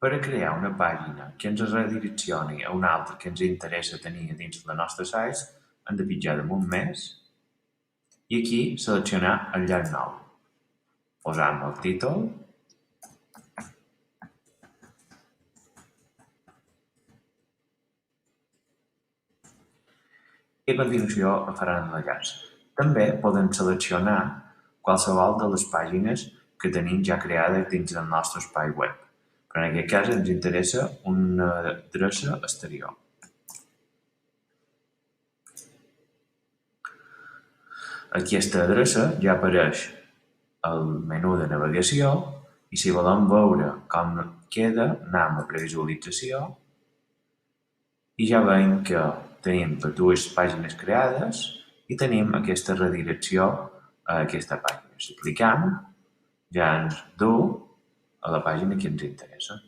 Per a crear una pàgina que ens redireccioni a una altra que ens interessa tenir a dins del nostre site, hem de pitjar damunt més i aquí seleccionar enllaç nou. Posam el títol i a continuació faran l'enllaç. També podem seleccionar qualsevol de les pàgines que tenim ja creades dins del nostre espai web, però en aquest cas ens interessa una adreça exterior. Aquesta adreça ja apareix al menú de navegació i si volem veure com queda, anem a previsualització i ja veiem que tenim les dues pàgines creades i tenim aquesta redirecció a aquesta pàgina. Si clicam, ja ens du a la pàgina que ens interessa.